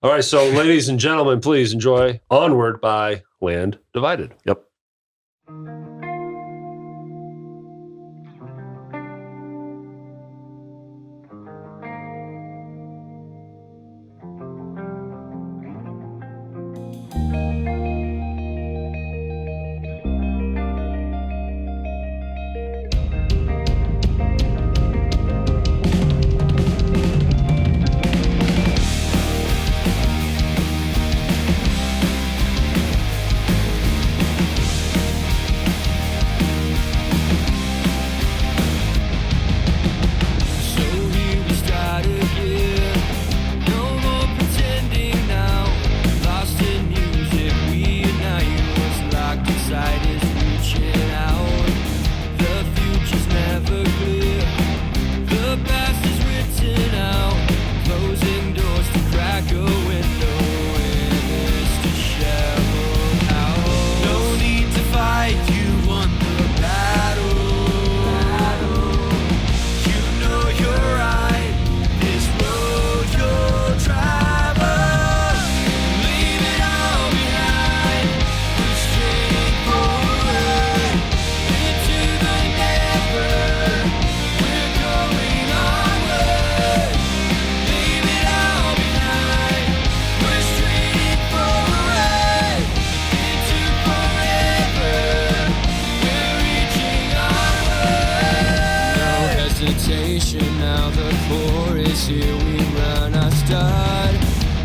All right, so ladies and gentlemen, please enjoy Onward by Land Divided. Yep. Now the chorus, here we run our start.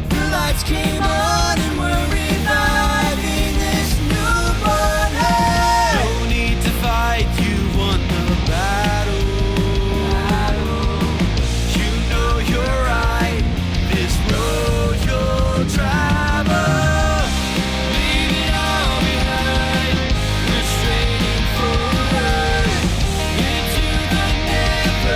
The lights came on and we're reviving this newborn head. No need to fight, you won the battle. You know you're right, this road you'll travel. Leave it all behind, we're straining forward into the never.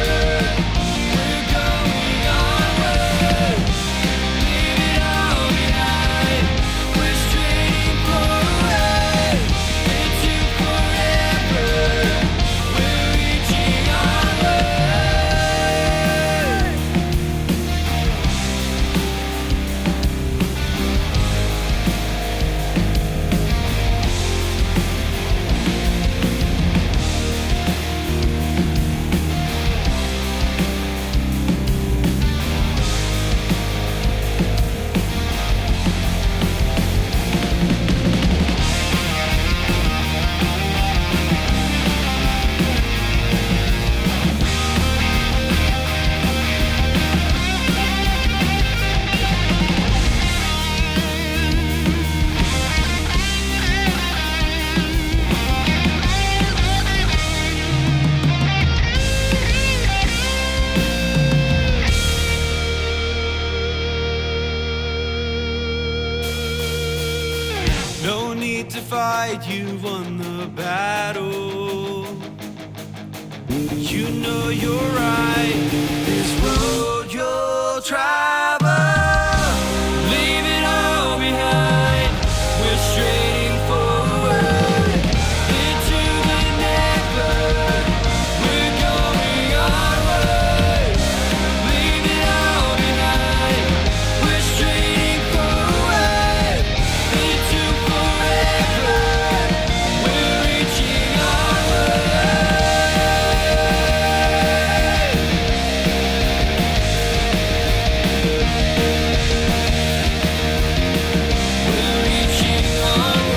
No need to fight, you won the battle. You know you're right, this road you'll travel. Leave it all behind, we're straining forward into the never. We're going onward. Leave it all behind, we're straining forward into forever. We're reaching onward. We're reaching onward.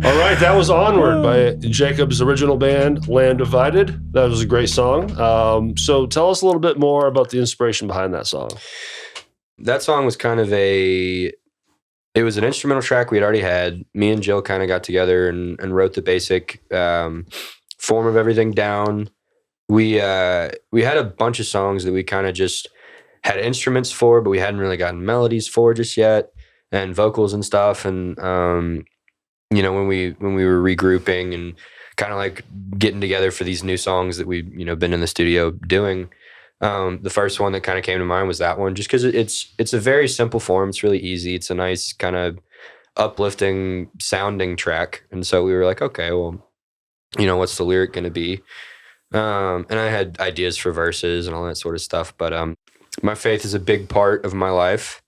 All right, that was Onward by Jacob's original band, Land Divided. That was a great song. So tell us a little bit more about the inspiration behind that song. That song was kind of it was an instrumental track we had already had. Me and Jill kind of got together and wrote the basic form of everything down. We had a bunch of songs that we kind of just had instruments for, but we hadn't really gotten melodies for just yet, and vocals and stuff. And you know, when we were regrouping and kind of like getting together for these new songs that we've been in the studio doing, the first one that kind of came to mind was that one, just because it's a very simple form. It's really easy. It's a nice kind of uplifting sounding track, and so we were like, okay, well, what's the lyric going to be? And I had ideas for verses and all that sort of stuff. But my faith is a big part of my life,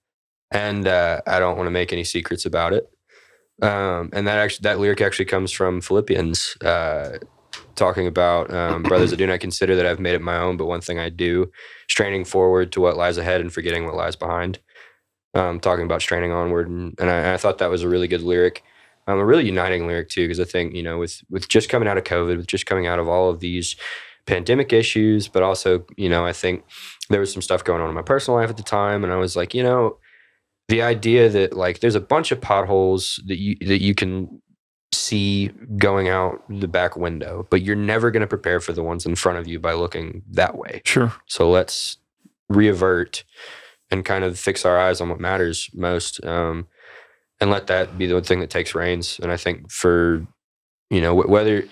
and I don't want to make any secrets about it. And that lyric actually comes from Philippians, talking about brothers, I do not consider that I've made it my own, but one thing I do, straining forward to what lies ahead and forgetting what lies behind. Talking about straining onward, and I thought that was a really good lyric, a really uniting lyric too, because I think, you know, with just coming out of COVID, with just coming out of all of these pandemic issues, but also, you know, I think there was some stuff going on in my personal life at the time, and I was like, you know, the idea that like there's a bunch of potholes that you can see going out the back window, but you're never going to prepare for the ones in front of you by looking that way. Sure. So let's reavert and kind of fix our eyes on what matters most, and let that be the thing that takes reins. And I think for, you know, whether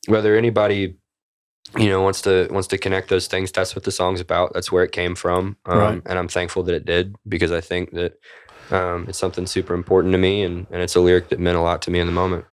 anybody, you know, wants to connect those things, that's what the song's about. That's where it came from. Right. And I'm thankful that it did, because I think that it's something super important to me, and it's a lyric that meant a lot to me in the moment.